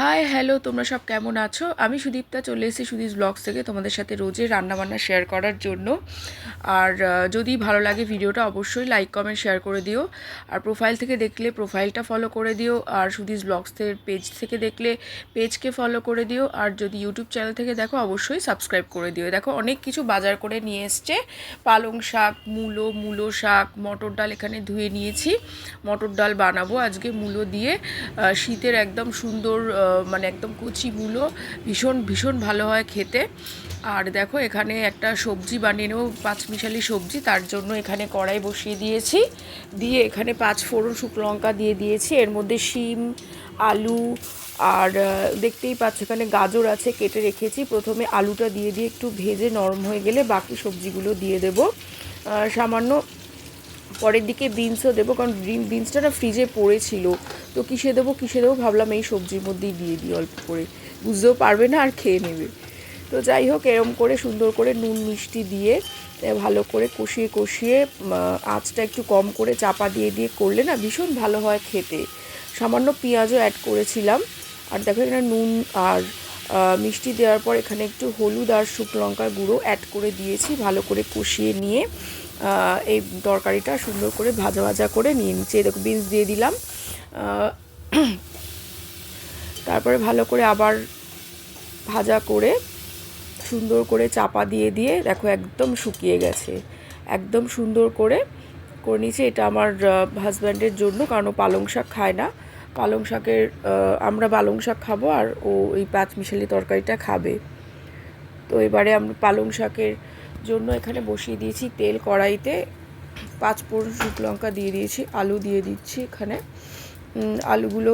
Hi hello, তোমরা সব কেমন আছো? আমি সুদীপ্তা চলে এসেছি সুদীপ ব্লগস থেকে তোমাদের সাথে রোজের রান্নাবান্না শেয়ার করার জন্য। আর যদি ভালো লাগে ভিডিওটা অবশ্যই লাইক কমেন্ট শেয়ার করে দিও। আর প্রোফাইল থেকে দেখলে প্রোফাইলটা ফলো করে দিও, আর সুদীপ ব্লগসের পেজ থেকে দেখলে পেজকে ফলো করে দিও। আর যদি ইউটিউব চ্যানেল থেকে দেখো অবশ্যই সাবস্ক্রাইব করে দিও। দেখো অনেক কিছু বাজার করে নিয়ে এসছে, পালং শাক, মূলো শাক, মটর ডাল এখানে ধুয়ে নিয়েছি। মটর ডাল বানাবো আজকে মূলো দিয়ে। শীতের একদম সুন্দর মানে একদম কচি মূলো ভীষণ ভীষণ ভালো হয় খেতে। আর দেখো এখানে একটা সবজি বানিয়ে নেবো, পাঁচমিশালি সবজি, তার জন্য এখানে কড়াই বসিয়ে দিয়েছি। দিয়ে এখানে 5 ফোড়ন শুকনো লঙ্কা দিয়ে দিয়েছি। এর মধ্যে শিম, আলু আর দেখতেই পাচ্ছ এখানে গাজর আছে, কেটে রেখেছি। প্রথমে আলুটা দিয়ে একটু ভেজে নরম হয়ে গেলে বাকি সবজিগুলো দিয়ে দেবো। সামান্য পরের দিকে বিনসও দেবো, কারণ বিনসটা না ফ্রিজে পড়েছিল, তো কিসে দেবো ভাবলাম এই সবজির মধ্যেই দিয়ে দিই অল্প করে, বুঝতেও পারবে না আর খেয়ে নেবে। তো যাই হোক, এরম করে সুন্দর করে নুন মিষ্টি দিয়ে ভালো করে কষিয়ে আঁচটা একটু কম করে চাপা দিয়ে করলে না ভীষণ ভালো হয় খেতে। সামান্য পেঁয়াজও অ্যাড করেছিলাম। আর দেখো এখানে নুন আর মিষ্টি দেওয়ার পর এখানে একটু হলুদ আর শুকনো লঙ্কার গুঁড়ো অ্যাড করে দিয়েছি। ভালো করে কষিয়ে নিয়ে এই তরকারিটা সুন্দর করে ভাজা ভাজা করে নিয়ে নিচ্ছি। দেখো বিনস দিয়ে দিলাম, তারপরে ভালো করে আবার ভাজা করে সুন্দর করে চাপা দিয়ে দেখো একদম শুকিয়ে গেছে, একদম সুন্দর করে নিয়েছি। এটা আমার হাজব্যান্ডের জন্য, কারণ ও পালং শাক খায় না। পালং শাকের আমরা পালং শাক খাবো আর ও এই পাঁচমিশালি তরকারিটা খাবে। তো এবারে আমরা পালং শাকের জন্য এখানে বসিয়ে দিয়েছি তেল কড়াইতে। 5 ফোড়ন শুকনো লঙ্কা দিয়ে দিয়েছি, আলু দিয়ে দিচ্ছি এখানে। আলুগুলো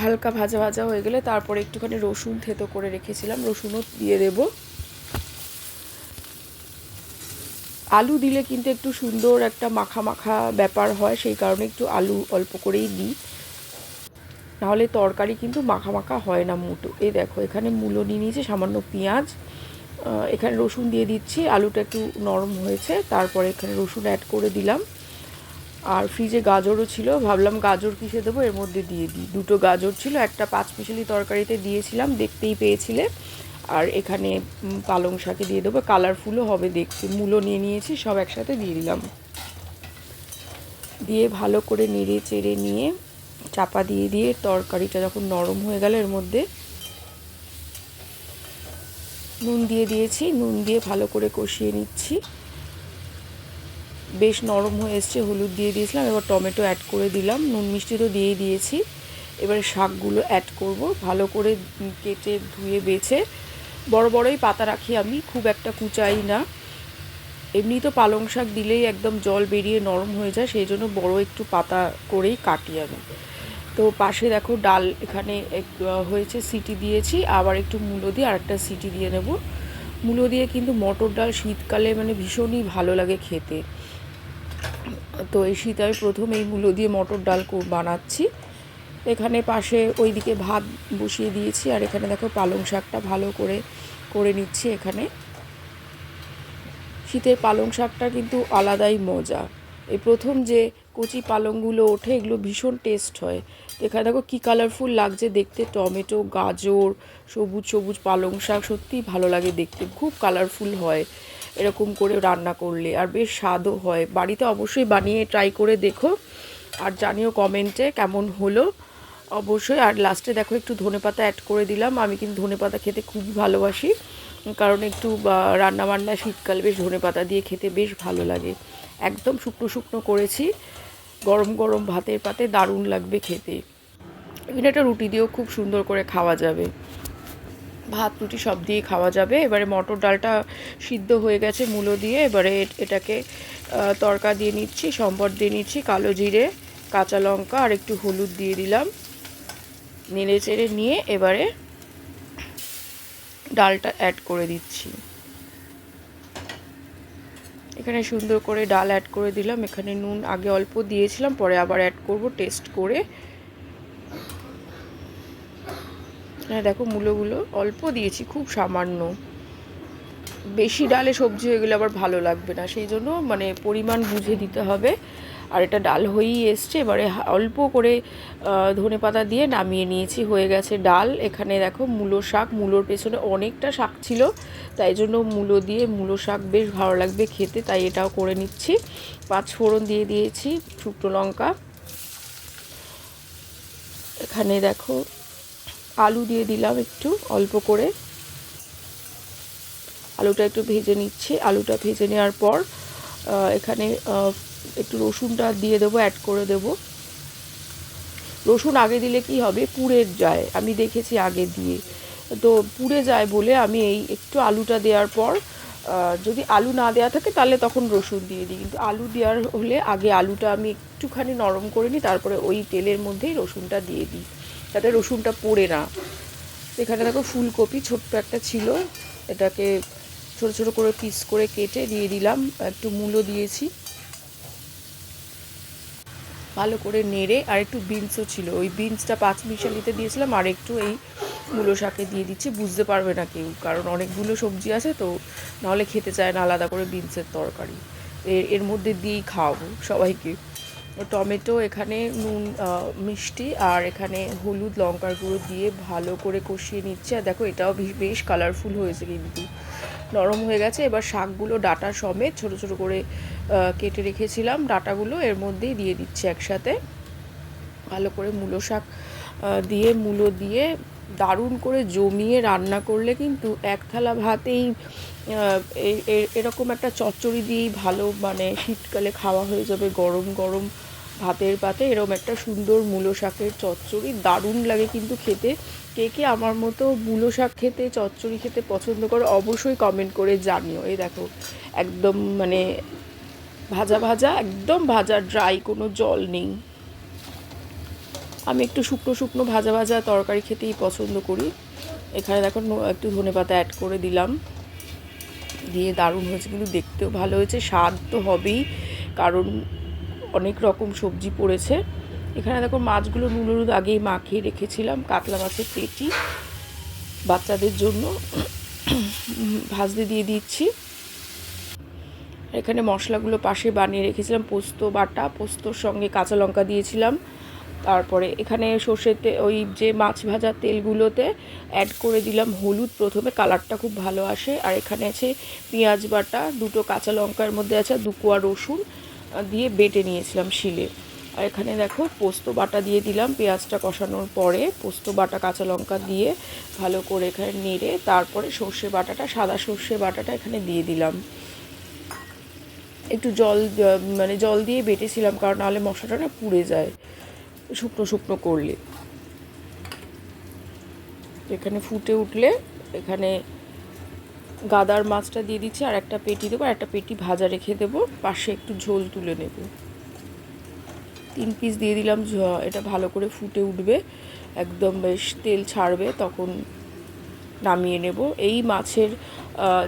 হালকা ভাজা ভাজা হয়ে গেলে তারপরে একটুখানি রসুন থেতো করে রেখেছিলাম, রসুনও দিয়ে দেব। আলু দিলে কিন্তু একটু সুন্দর একটা মাখা মাখা ব্যাপার হয়, সেই কারণে একটু আলু অল্প করেই দিই, নাহলে তরকারি কিন্তু মাখা মাখা হয় না মোটো। এই দেখো এখানে মূলো নিয়ে নিয়েছি, সামান্য পেঁয়াজ, এখানে রসুন দিয়ে দিচ্ছি। আলুটা একটু নরম হয়েছে, তারপরে এখানে রসুন অ্যাড করে দিলাম। আর ফ্রিজে গাজরও ছিল, ভাবলাম গাজর কিসে দেবো, এর মধ্যে দিয়ে দিই। 2টো গাজর ছিল, একটা পাঁচমিশালি তরকারিতে দিয়েছিলাম, দেখতেই পেয়েছিলে। আর এখানে পালং শাকে দিয়ে দেবো, কালারফুলও হবে দেখতে। মূলো নিয়ে নিয়েছি, সব একসাথে দিয়ে দিলাম। দিয়ে ভালো করে নেড়ে চেড়ে নিয়ে চাপা দিয়ে তরকারিটা যখন নরম হয়ে গেল এর মধ্যে নুন দিয়ে দিয়েছি। নুন দিয়ে ভালো করে কষিয়ে নিচ্ছি। বেশ নরম হয়ে এসছে, হলুদ দিয়ে দিয়েছিলাম। এবার টমেটো অ্যাড করে দিলাম, নুন মিষ্টি তো দিয়েই দিয়েছি। এবারে শাকগুলো অ্যাড করব, ভালো করে কেটে ধুয়ে বেছে বড় বড়ই পাতা রাখি আমি, খুব একটা কুচাই না। এমনি তো পালং শাক দিলেই একদম জল বেরিয়ে নরম হয়ে যায়, সেই জন্য বড় একটু পাতা করেই কাটি আমি। তো পাশে দেখো ডাল এখানে হয়েছে, সিটি দিয়েছি। আবার একটু মূলো দিয়ে আরেকটা সিটি দিয়ে নেব। মূলো দিয়ে কিন্তু মটর ডাল শীতকালে মানে ভীষণই ভালো লাগে খেতে। তো এই শীতে আমি প্রথম এই মূলো দিয়ে মটর ডাল বানাচ্ছি। এখানে পাশে ওইদিকে ভাত বসিয়ে দিয়েছি, আর এখানে দেখো পালং শাকটা ভালো করে নিচ্ছি। এখানে শীতের পালং শাকটা কিন্তু আলাদাই মজা। এই প্রথম যে কচি পালংগুলো ওঠে, এগুলো ভীষণ টেস্ট হয়। এখানে দেখো কী কালারফুল লাগছে দেখতে, টমেটো, গাজর, সবুজ সবুজ পালং শাক, সত্যিই ভালো লাগে দেখতে, খুব কালারফুল হয় এরকম করে রান্না করলে, আর বেশ স্বাদও হয়। বাড়িতে অবশ্যই বানিয়ে ট্রাই করে দেখো, আর জানিও কমেন্টে কেমন হলো অবশ্যই। আর লাস্টে দেখো একটু ধনেপাতা অ্যাড করে দিলাম। আমি কিন্তু ধনেপাতা খেতে খুবই ভালোবাসি, কারণ একটু রান্নাবান্না শীতকাল বেশ ধনেপাতা দিয়ে খেতে বেশ ভালো লাগে। একদম শুকনো শুকনো করেছি, গরম গরম ভাতের পাতে দারুণ লাগবে খেতে। এখানে একটা রুটি দিয়েও খুব সুন্দর করে খাওয়া যাবে, ভাত রুটি সব দিয়ে খাওয়া যাবে। এবারে মটর ডালটা সিদ্ধ হয়ে গেছে মূলো দিয়ে, এবারে এটাকে তড়কা দিয়ে নিচ্ছি, সম্বর দিয়ে নিচ্ছি, কালো জিরে, কাঁচা লঙ্কা আর একটু হলুদ দিয়ে দিলাম। নেড়ে চেড়ে নিয়ে এবারে ডালটা অ্যাড করে দিচ্ছি। এখানে সুন্দর করে ডাল অ্যাড করে দিলাম। এখানে নুন আগে অল্প দিয়েছিলাম, পরে আবার অ্যাড করব টেস্ট করে। হ্যাঁ দেখো মূলোগুলো অল্প দিয়েছি, খুব সামান্য, বেশি ডালে সবজি হয়ে গেলে আবার ভালো লাগবে না, সেই জন্য মানে পরিমাণ বুঝে দিতে হবে। আর এটা ডাল হয়েই এসছে। এবারে অল্প করে ধনেপাতা দিয়ে নামিয়ে নিয়েছি, হয়ে গেছে ডাল। এখানে দেখো মূলো শাক, মূলোর পেছনে অনেকটা শাক ছিল, তাই জন্য মূলো দিয়ে মূলো শাক বেশ ভালো লাগবে খেতে, তাই এটাও করে নিচ্ছি। 5 ফোড়ন দিয়ে দিয়েছি, শুকনো লঙ্কা। এখানে দেখো আলু দিয়ে দিলাম একটু অল্প করে, আলুটা একটু ভেজে নিচ্ছি। আলুটা ভেজে নেওয়ার পর এখানে একটু রসুনটা দিয়ে দেবো, অ্যাড করে দেবো। রসুন আগে দিলে কি হবে, পুড়ে যায়, আমি দেখেছি আগে দিয়ে, তো পুড়ে যায় বলে আমি এই একটু আলুটা দেওয়ার পর, যদি আলু না দেওয়া থাকে তাহলে তখন রসুন দিয়ে দিই, কিন্তু আলু দেওয়ার হলে আগে আলুটা আমি একটুখানি নরম করে নিই, তারপরে ওই তেলের মধ্যেই রসুনটা দিয়ে দিই, যাতে রসুনটা পোড়ে না। এখানে দেখো ফুলকপি ছোট্ট একটা ছিল, এটাকে ছোট ছোট করে পিস করে কেটে দিয়ে দিলাম, একটু মূলো দিয়েছি, ভালো করে নেড়ে। আর একটু বিনসও ছিল, ওই বিনসটা 5 মিশালিতে দিয়েছিলাম, আর একটু এই মূলো শাকে দিয়ে দিচ্ছি। বুঝতে পারবে না কেউ, কারণ অনেকগুলো সবজি আছে তো, নাহলে খেতে চায় না আলাদা করে বিনসের তরকারি, এর মধ্যে দিয়েই খাওয়াবো সবাইকে। টমেটো, এখানে নুন, মিষ্টি আর এখানে হলুদ লঙ্কার গুঁড়ো দিয়ে ভালো করে কষিয়ে নিচ্ছে। আর দেখো এটাও বেশ কালারফুল হয়েছে, কিন্তু নরম হয়ে গেছে। এবার শাকগুলো ডাটা সমেত ছোট ছোট করে কেটে রেখেছিলাম, ডাটাগুলো এর মধ্যেই দিয়ে দিচ্ছি একসাথে। ভালো করে মূলো শাক দিয়ে, মূলো দিয়ে দারুণ করে জমিয়ে রান্না করলে কিন্তু এক থালা ভাতেই এরকম একটা চচ্চড়ি দিয়েই ভালো, মানে শীতকালে খাওয়া হয়ে যাবে গরম গরম ভাতের পাতে। এরকম একটা সুন্দর মূলো শাকের চচ্চড়ি দারুণ লাগে কিন্তু খেতে। কে কে আমার মতো মূলো শাক খেতে, চচ্চড়ি খেতে পছন্দ করো অবশ্যই কমেন্ট করে জানিও। এই দেখো একদম মানে ভাজা ভাজা, একদম ভাজা, ড্রাই, কোনো জল নেই। আমি একটু শুকনো শুকনো ভাজা ভাজা তরকারি খেতেই পছন্দ করি। এখানে দেখো একটু ধনেপাতা অ্যাড করে দিলাম, দিয়ে দারুণ হয়েছে, কিন্তু দেখতেও ভালো হয়েছে, স্বাদ তো হবেই, কারণ অনেক রকম সবজি পড়েছে। এখানে দেখো মাছগুলো নুন হলুদ আগেই মাখিয়ে রেখেছিলাম, কাতলা মাছের পেটি বাচ্চাদের জন্য ভাজতে দিয়ে দিচ্ছি। এখানে মশলাগুলো পাশে বানিয়ে রেখেছিলাম, পোস্ত বাটা, পোস্তর সঙ্গে কাঁচা লঙ্কা দিয়েছিলাম। তারপরে এখানে সর্ষেতে ওই যে মাছ ভাজার তেলগুলোতে অ্যাড করে দিলাম হলুদ, প্রথমে কালারটা খুব ভালো আসে। আর এখানে আছে পেঁয়াজ বাটা, 2টো কাঁচা লঙ্কার মধ্যে আছে 2 কোয়া রসুন দিয়ে বেটে নিয়েছিলাম শিলে। আর এখানে দেখো পোস্ত বাটা দিয়ে দিলাম, পেঁয়াজটা কষানোর পরে পোস্ত বাটা কাঁচা লঙ্কা দিয়ে ভালো করে এখানে নেড়ে, তারপরে সর্ষে বাটাটা, সাদা সর্ষে বাটাটা এখানে দিয়ে দিলাম। একটু জল, মানে জল দিয়ে বেটেছিলাম, কারণ নাহলে মশলাটা না পুড়ে যায় শুকনো শুকনো করলে। এখানে ফুটে উঠলে এখানে গাদার মাছটা দিয়ে দিচ্ছি, আর একটা পেটি দেবো, আর একটা পেটি ভাজা রেখে দেবো, পাশে একটু ঝোল তুলে নেব। 3 পিস দিয়ে দিলাম, এটা ভালো করে ফুটে উঠবে, একদম বেশ তেল ছাড়বে, তখন নামিয়ে নেব। এই মাছের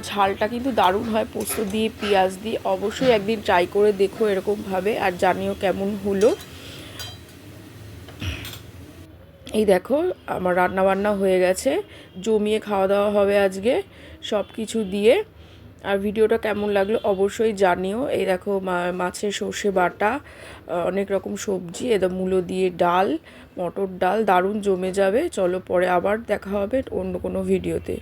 ঝালটা কিন্তু দারুণ হয় পোস্ত দিয়ে, পেঁয়াজ দিয়ে। অবশ্যই একদিন ট্রাই করে দেখো এরকমভাবে, আর জানিও কেমন হলো। এই দেখো আমার রান্না বান্না হয়ে গেছে, জমিয়ে খাওয়া দাওয়া হবে আজকে সব কিছু দিয়ে। আর ভিডিওটা কেমন লাগলো অবশ্যই জানিও। এই দেখো মাছের সর্ষে বাটা, অনেক রকম সবজি, এদের মূলো দিয়ে ডাল, মটর ডাল, দারুণ জমে যাবে। চলো পরে আবার দেখা হবে অন্য কোনো ভিডিওতে।